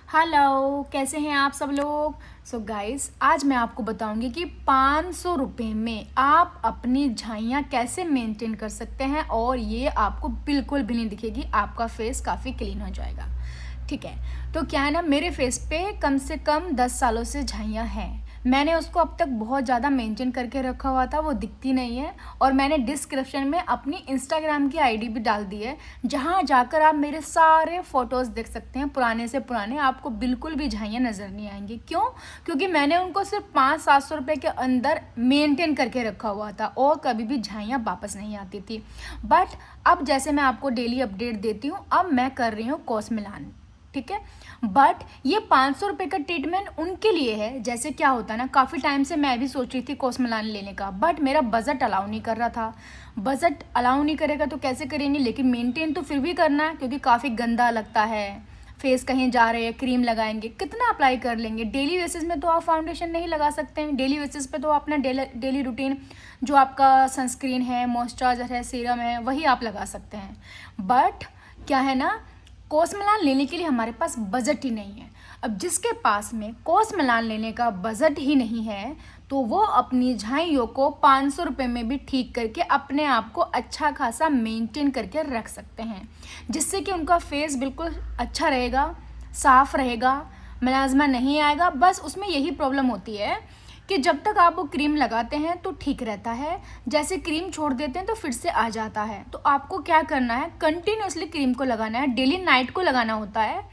Hello, कैसे हैं आप सब लोग। सो गाइस, आज मैं आपको बताऊंगी कि 500 रुपये में आप अपनी झाइयाँ कैसे मेंटेन कर सकते हैं और ये आपको बिल्कुल भी नहीं दिखेगी, आपका फेस काफ़ी क्लीन हो जाएगा। ठीक है, तो क्या है ना, मेरे फेस पे कम से कम 10 सालों से झाइयाँ हैं। मैंने उसको अब तक बहुत ज़्यादा मेंटेन करके रखा हुआ था, वो दिखती नहीं है। और मैंने डिस्क्रिप्शन में अपनी इंस्टाग्राम की आईडी भी डाल दी है, जहाँ जाकर आप मेरे सारे फ़ोटोज़ देख सकते हैं, पुराने से पुराने। आपको बिल्कुल भी झाइयाँ नज़र नहीं आएंगी। क्यों? क्योंकि मैंने उनको सिर्फ 500-700 रुपये के अंदर मेंटेन करके रखा हुआ था और कभी भी झाइयाँ वापस नहीं आती थी। बट अब जैसे मैं आपको डेली अपडेट देती हूँ, अब मैं कर रही हूँ कॉस्मेलान। ठीक है, बट ये 500 रुपये का ट्रीटमेंट उनके लिए है। जैसे क्या होता है ना, काफ़ी टाइम से मैं भी सोच रही थी कॉस्मेलान लेने का, बट मेरा बजट अलाउ नहीं कर रहा था। बजट अलाउ नहीं करेगा तो कैसे करेंगे, लेकिन मेंटेन तो फिर भी करना है क्योंकि काफ़ी गंदा लगता है। फेस कहीं जा रहे हैं, क्रीम लगाएंगे, कितना अप्लाई कर लेंगे। डेली बेसिस में तो आप फाउंडेशन नहीं लगा सकते हैं। डेली बेसिस पे तो अपना डेली रूटीन जो आपका सनस्क्रीन है, मॉइस्चराइजर है, सीरम है, वही आप लगा सकते हैं। बट क्या है ना, कॉस्मेलान लेने के लिए हमारे पास बजट ही नहीं है। अब जिसके पास में कॉस्मेलान लेने का बजट ही नहीं है, तो वो अपनी झाइयों को 500 रुपये में भी ठीक करके अपने आप को अच्छा खासा मेंटेन करके रख सकते हैं, जिससे कि उनका फेस बिल्कुल अच्छा रहेगा, साफ रहेगा, मिलाजमा नहीं आएगा। बस उसमें यही प्रॉब्लम होती है कि जब तक आप वो क्रीम लगाते हैं तो ठीक रहता है, जैसे क्रीम छोड़ देते हैं तो फिर से आ जाता है। तो आपको क्या करना है, कंटिन्यूसली क्रीम को लगाना है, डेली नाइट को लगाना होता है।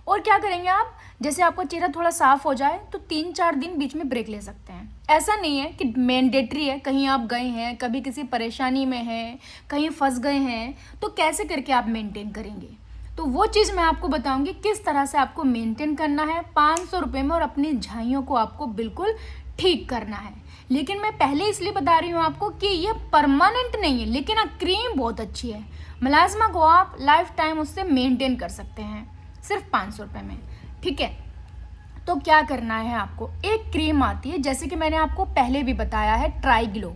और क्या करेंगे आप, जैसे आपका चेहरा थोड़ा साफ हो जाए तो 3-4 दिन बीच में ब्रेक ले सकते हैं। ऐसा नहीं है कि मैंडेटरी है, कहीं आप गए हैं, कभी किसी परेशानी में हैं, कहीं फंस गए हैं, तो कैसे करके आप मेंटेन करेंगे। तो वो चीज़ मैं आपको बताऊंगी किस तरह से आपको मेंटेन करना है 500 रुपये में, और अपनी झाइयों को आपको बिल्कुल ठीक करना है। लेकिन मैं पहले इसलिए बता रही हूँ आपको कि ये परमानेंट नहीं है, लेकिन हाँ, क्रीम बहुत अच्छी है। मलाजमा को आप लाइफ टाइम उससे मेंटेन कर सकते हैं सिर्फ 500 रुपये में। ठीक है, तो क्या करना है आपको, एक क्रीम आती है, जैसे कि मैंने आपको पहले भी बताया है, ट्राईग्लो।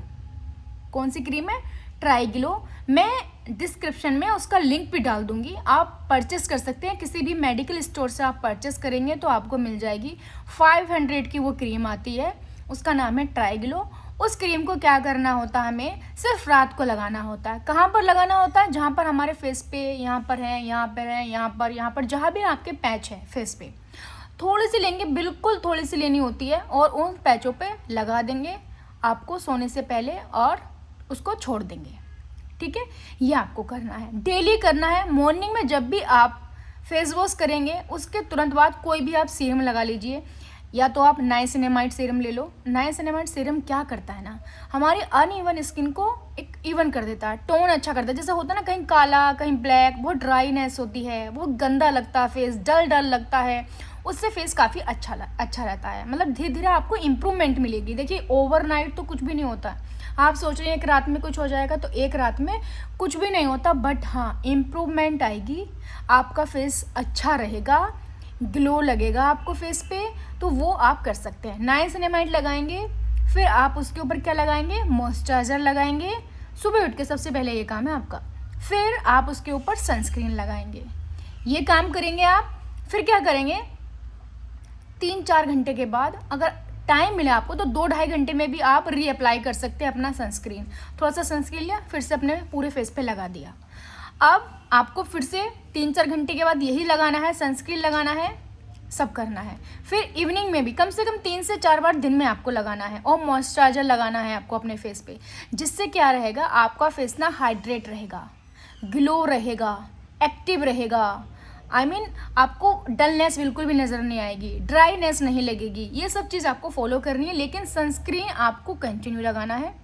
कौन सी क्रीम है? ट्राईग्लो। मैं डिस्क्रिप्शन में उसका लिंक भी डाल दूंगी, आप परचेस कर सकते हैं। किसी भी मेडिकल स्टोर से आप परचेस करेंगे तो आपको मिल जाएगी। 500 की वो क्रीम आती है, उसका नाम है ट्राईग्लो। उस क्रीम को क्या करना होता है, हमें सिर्फ रात को लगाना होता है। कहाँ पर लगाना होता है? जहाँ पर हमारे फेस पे, यहाँ पर है, यहाँ पर है, यहाँ पर जहाँ भी आपके पैच है फेस पे, थोड़ी सी लेंगे, बिल्कुल थोड़ी सी लेनी होती है, और उन पैचों पे लगा देंगे आपको सोने से पहले, और उसको छोड़ देंगे। ठीक है, ये आपको करना है, डेली करना है। मॉर्निंग में जब भी आप फेस वॉश करेंगे उसके तुरंत बाद कोई भी आप सीरम लगा लीजिए, या तो आप नाइसिनेमाइड सीरम ले लो। नाइसिनेमाइड सीरम क्या करता है ना, हमारी अनइवन स्किन को एक इवन कर देता है, टोन अच्छा करता है। जैसे होता है ना, कहीं काला कहीं ब्लैक, बहुत ड्राईनेस होती है, बहुत गंदा लगता है फेस, डल डल लगता है, उससे फेस काफ़ी अच्छा रहता है। मतलब धीरे धीरे आपको इम्प्रूवमेंट मिलेगी। देखिए, ओवरनाइट तो कुछ भी नहीं होता। आप सोच रहे हैं एक रात में कुछ हो जाएगा, तो एक रात में कुछ भी नहीं होता, बट हाँ, इम्प्रूवमेंट आएगी, आपका फेस अच्छा रहेगा, ग्लो लगेगा आपको फेस पे। तो वो आप कर सकते हैं। नाइसिनेमाइड लगाएंगे, फिर आप उसके ऊपर क्या लगाएंगे, मॉइस्चराइजर लगाएंगे। सुबह उठ के सबसे पहले ये काम है आपका। फिर आप उसके ऊपर सनस्क्रीन लगाएंगे। ये काम करेंगे आप। फिर क्या करेंगे, 3-4 घंटे के बाद अगर टाइम मिले आपको तो 2-2.5 घंटे में भी आप रीअप्लाई कर सकते हैं अपना सनस्क्रीन। थोड़ा सा सनस्क्रीन लिया, फिर से अपने पूरे फेस पे लगा दिया। अब आपको फिर से 3-4 घंटे के बाद यही लगाना है, सनस्क्रीन लगाना है, सब करना है। फिर इवनिंग में भी कम से कम 3 से 4 बार दिन में आपको लगाना है, और मॉइस्चराइजर लगाना है आपको अपने फेस पे, जिससे क्या रहेगा, आपका फेस ना हाइड्रेट रहेगा, ग्लो रहेगा, एक्टिव रहेगा। आपको डलनेस बिल्कुल भी नज़र नहीं आएगी, ड्राईनेस नहीं लगेगी। ये सब चीज़ आपको फॉलो करनी है, लेकिन सनस्क्रीन आपको कंटिन्यू लगाना है,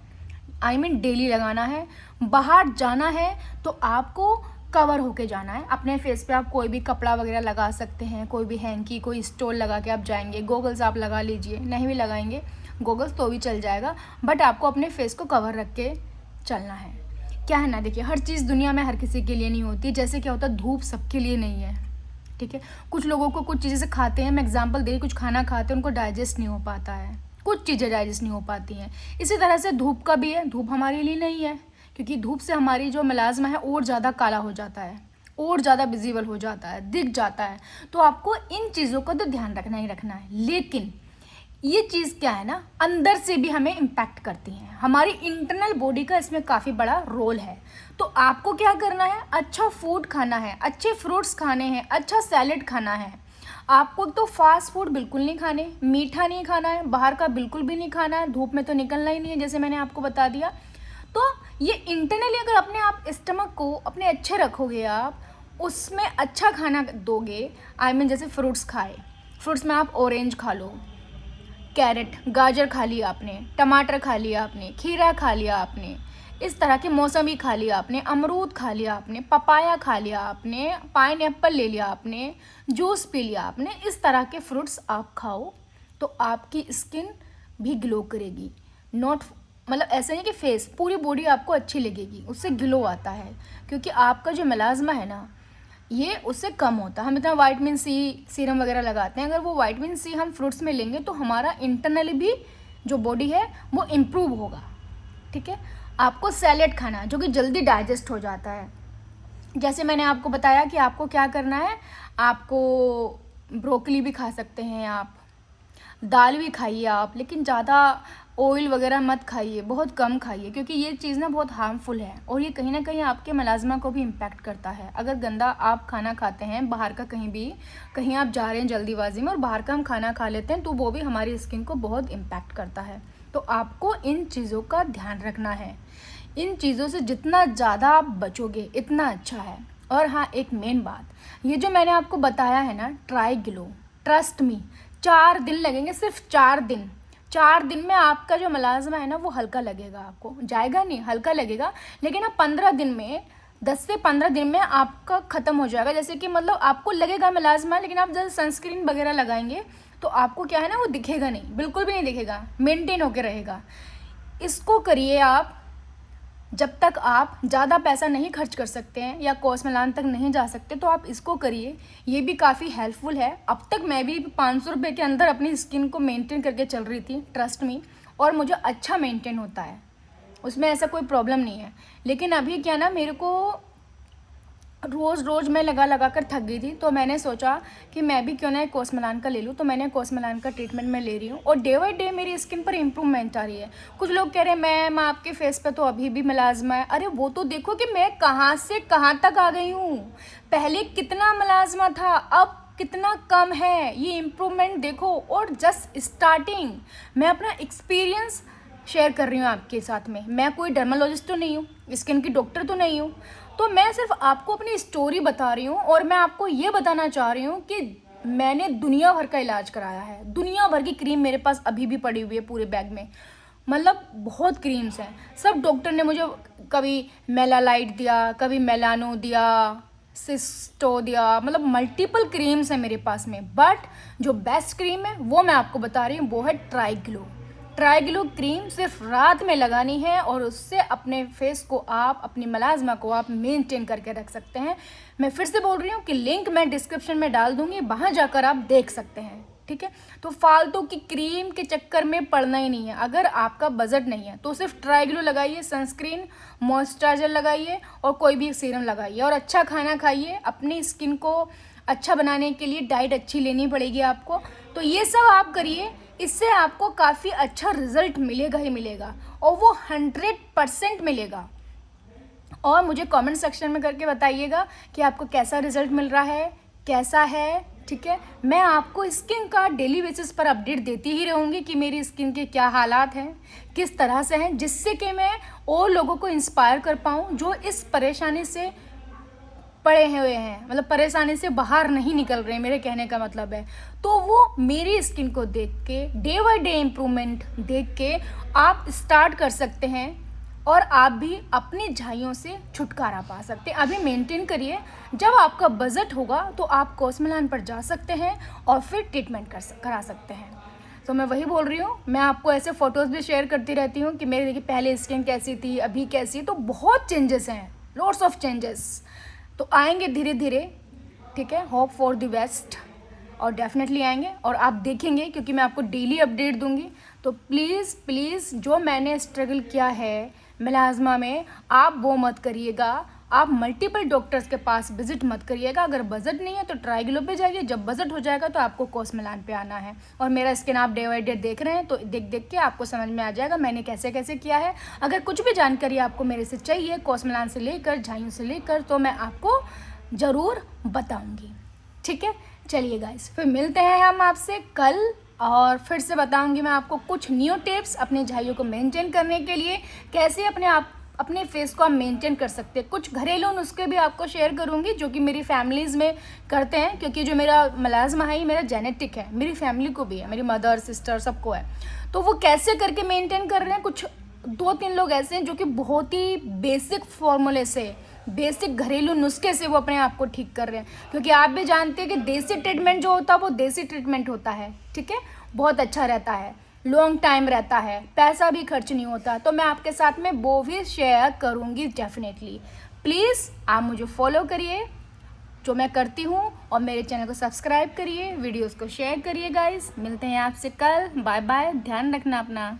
डेली लगाना है। बाहर जाना है तो आपको कवर होके जाना है। अपने फेस पे आप कोई भी कपड़ा वगैरह लगा सकते हैं, कोई भी हैंकी, कोई स्टोल लगा के आप जाएंगे। गोगल्स आप लगा लीजिए, नहीं भी लगाएंगे गोगल्स तो भी चल जाएगा, बट आपको अपने फेस को कवर रख के चलना है। क्या है ना, देखिए, हर चीज़ दुनिया में हर किसी के लिए नहीं होती। जैसे क्या होता है, धूप सबके लिए नहीं है। ठीक है, कुछ लोगों को कुछ चीज़ें से खाते हैं, मैं एग्जांपल दे रही, कुछ खाना खाते हैं उनको डाइजेस्ट नहीं हो पाता है, कुछ चीज़ें डाइजेस्ट नहीं हो पाती हैं। इसी तरह से धूप का भी है, धूप हमारे लिए नहीं है, क्योंकि धूप से हमारी जो मिलाजमा है और ज़्यादा काला हो जाता है, और ज़्यादा विजिबल हो जाता है, दिख जाता है। तो आपको इन चीज़ों का तो ध्यान रखना ही रखना है। लेकिन ये चीज़ क्या है ना, अंदर से भी हमें इम्पैक्ट करती हैं, हमारी इंटरनल बॉडी का इसमें काफ़ी बड़ा रोल है। तो आपको क्या करना है, अच्छा फूड खाना है, अच्छे फ्रूट्स खाने हैं, अच्छा सैलेड खाना है। आपको तो फास्ट फूड बिल्कुल नहीं खाने, मीठा नहीं खाना है, बाहर का बिल्कुल भी नहीं खाना है, धूप में तो निकलना ही नहीं है, जैसे मैंने आपको बता दिया। तो ये इंटरनली अगर अपने आप स्टमक को अपने अच्छे रखोगे, आप उसमें अच्छा खाना दोगे, आई मीन जैसे फ्रूट्स खाए, फ्रूट्स में आप ऑरेंज खा लो, कैरेट गाजर खा लिया आपने, टमाटर खा लिया आपने, खीरा खा लिया आपने, इस तरह के मौसमी खा लिया आपने, अमरूद खा लिया आपने, पपाया खा लिया आपने, पाइनएप्पल ले लिया आपने, जूस पी लिया आपने, इस तरह के फ्रूट्स आप खाओ तो आपकी स्किन भी ग्लो करेगी। नॉट मतलब ऐसा नहीं कि फेस, पूरी बॉडी आपको अच्छी लगेगी, उससे ग्लो आता है। क्योंकि आपका जो मेलाज्मा है ना, ये उससे कम होता है। हम इतना विटामिन सी सीरम वगैरह लगाते हैं, अगर वो विटामिन सी हम फ्रूट्स में लेंगे तो हमारा इंटरनली भी जो बॉडी है वो इम्प्रूव होगा। ठीक है, आपको सैलेड खाना है जो कि जल्दी डाइजेस्ट हो जाता है। जैसे मैंने आपको बताया कि आपको क्या करना है, आपको ब्रोकली भी खा सकते हैं, आप दाल भी खाइए आप, लेकिन ज़्यादा ऑयल वगैरह मत खाइए, बहुत कम खाइए, क्योंकि ये चीज़ ना बहुत हार्मफुल है और ये कहीं ना कहीं आपके मलाज़मा को भी इम्पैक्ट करता है। अगर गंदा आप खाना खाते हैं बाहर का, कहीं भी कहीं आप जा रहे हैं जल्दीबाजी में और बाहर का हम खाना खा लेते हैं, तो वो भी हमारी स्किन को बहुत इम्पैक्ट करता है। तो आपको इन चीज़ों का ध्यान रखना है। इन चीज़ों से जितना ज़्यादा आप बचोगे इतना अच्छा है। और हाँ, एक मेन बात, ये जो मैंने आपको बताया है ना, ट्राई ग्लो, ट्रस्ट मी, 4 दिन लगेंगे, सिर्फ 4 दिन। 4 दिन में आपका जो मलाज़मा है ना वो हल्का लगेगा, आपको जाएगा नहीं, हल्का लगेगा। लेकिन आप 15 दिन में, 10 से 15 दिन में आपका ख़त्म हो जाएगा। जैसे कि मतलब आपको लगेगा मलाज़मा, लेकिन आप जब सनस्क्रीन वगैरह लगाएंगे तो आपको क्या है ना, वो दिखेगा नहीं, बिल्कुल भी नहीं दिखेगा, मेंटेन होकर रहेगा। इसको करिए आप जब तक आप ज़्यादा पैसा नहीं खर्च कर सकते हैं या कॉस्मेलान तक नहीं जा सकते, तो आप इसको करिए। ये भी काफ़ी हेल्पफुल है। अब तक मैं भी 500 रुपये के अंदर अपनी स्किन को मेंटेन करके चल रही थी, ट्रस्ट मी, और मुझे अच्छा मेंटेन होता है, उसमें ऐसा कोई प्रॉब्लम नहीं है। लेकिन अभी क्या ना, मेरे को रोज़ मैं लगा कर थक गई थी, तो मैंने सोचा कि मैं भी क्यों ना एक कॉस्मेलान का ले लूँ। तो मैंने कॉस्मेलान का ट्रीटमेंट मैं ले रही हूँ और डे बाई डे मेरी स्किन पर इम्प्रूवमेंट आ रही है। कुछ लोग कह रहे हैं मैम आपके फेस पे तो अभी भी मलाज़मा है। अरे वो तो देखो कि मैं कहाँ से कहाँ तक आ गई हूँ। पहले कितना मलाज़मा था, अब कितना कम है, ये इम्प्रूवमेंट देखो। और जस्ट स्टार्टिंग, मैं अपना एक्सपीरियंस शेयर कर रही हूँ आपके साथ में। मैं कोई डर्मालॉजिस्ट तो नहीं हूँ, स्किन की डॉक्टर तो नहीं हूँ, तो मैं सिर्फ आपको अपनी स्टोरी बता रही हूँ। और मैं आपको ये बताना चाह रही हूँ कि मैंने दुनिया भर का इलाज कराया है, दुनिया भर की क्रीम मेरे पास अभी भी पड़ी हुई है पूरे बैग में। मतलब बहुत क्रीम्स हैं। सब डॉक्टर ने मुझे कभी मेलालाइट दिया, कभी मेलानो दिया, सिस्टो दिया, मतलब मल्टीपल क्रीम्स हैं मेरे पास में। बट जो बेस्ट क्रीम है वो मैं आपको बता रही हूँ, वो है try glow. Try glow cream सिर्फ रात में लगानी है और उससे अपने फेस को आप, अपनी मलाज़मा को आप मेंटेन करके रख सकते हैं। मैं फिर से बोल रही हूँ कि लिंक मैं डिस्क्रिप्शन में डाल दूँगी, वहाँ जाकर आप देख सकते हैं। ठीक है, तो फालतू की क्रीम के चक्कर में पड़ना ही नहीं है। अगर आपका बजट नहीं है तो सिर्फ ट्राई ग्लो लगाइए, सनस्क्रीन, मॉइस्चराइजर लगाइए और कोई भी सीरम लगाइए और अच्छा खाना खाइए। अपनी स्किन को अच्छा बनाने के लिए डाइट अच्छी लेनी पड़ेगी आपको। तो ये सब आप करिए, इससे आपको काफ़ी अच्छा रिजल्ट मिलेगा ही मिलेगा, और वो 100% मिलेगा। और मुझे कमेंट सेक्शन में करके बताइएगा कि आपको कैसा रिजल्ट मिल रहा है, कैसा है। ठीक है, मैं आपको स्किन का डेली बेसिस पर अपडेट देती ही रहूँगी कि मेरी स्किन के क्या हालात हैं, किस तरह से हैं, जिससे कि मैं और लोगों को इंस्पायर कर पाऊँ जो इस परेशानी से पड़े हुए हैं, मतलब परेशानी से बाहर नहीं निकल रहे, मेरे कहने का मतलब है। तो वो मेरी स्किन को देख के, डे बाई डे इम्प्रूवमेंट देख के आप स्टार्ट कर सकते हैं और आप भी अपनी झाइयों से छुटकारा पा सकते हैं। अभी मेंटेन करिए, जब आपका बजट होगा तो आप कॉस्मेलान पर जा सकते हैं और फिर ट्रीटमेंट करा सकते हैं। तो मैं वही बोल रही हूँ, मैं आपको ऐसे फ़ोटोज़ भी शेयर करती रहती हूँ कि मेरी देखिए पहले स्किन कैसी थी, अभी कैसी। तो बहुत चेंजेस हैं, लॉट्स ऑफ चेंजेस तो आएंगे धीरे धीरे। ठीक है, होप फॉर द बेस्ट, और डेफिनेटली आएंगे और आप देखेंगे, क्योंकि मैं आपको डेली अपडेट दूंगी। तो प्लीज़ जो मैंने स्ट्रगल किया है मेलाज़मा में, आप वो मत करिएगा। आप मल्टीपल डॉक्टर्स के पास विजिट मत करिएगा। अगर बजट नहीं है तो ट्राईग्लो पे जाइए, जब बजट हो जाएगा तो आपको कॉस्मेलान पे आना है। और मेरा स्किन आप डे बाई डे देख रहे हैं तो देख देख के आपको समझ में आ जाएगा मैंने कैसे कैसे किया है। अगर कुछ भी जानकारी आपको मेरे से चाहिए कॉस्मेलान से लेकर झाइयों से लेकर तो मैं आपको ज़रूर बताऊँगी, ठीक है। चलिए गाइस, फिर मिलते हैं हम आपसे कल, और फिर से बताऊंगी मैं आपको कुछ न्यू टिप्स अपने झाइयों को मेंटेन करने के लिए, कैसे अपने फेस को आप मेंटेन कर सकते हैं। कुछ घरेलू नुस्खे भी आपको शेयर करूंगी जो कि मेरी फैमिलीज़ में करते हैं, क्योंकि जो मेरा मलाज़ है मेरा जेनेटिक है, मेरी फैमिली को भी है, मेरी मदर सिस्टर सबको है। तो वो कैसे करके मेंटेन कर रहे हैं, कुछ 2-3 लोग ऐसे हैं जो कि बहुत ही बेसिक फॉर्मूले से, बेसिक घरेलू नुस्खे से वो अपने आप को ठीक कर रहे हैं। क्योंकि आप भी जानते हैं कि देसी ट्रीटमेंट जो होता है वो देसी ट्रीटमेंट होता है, ठीक है, बहुत अच्छा रहता है, लॉन्ग टाइम रहता है, पैसा भी खर्च नहीं होता। तो मैं आपके साथ में वो भी शेयर करूँगी डेफिनेटली। प्लीज़ आप मुझे फॉलो करिए जो मैं करती हूँ, और मेरे चैनल को सब्सक्राइब करिए, वीडियोज़ को शेयर करिए गाइस। मिलते हैं आपसे कल, बाय बाय, ध्यान रखना अपना।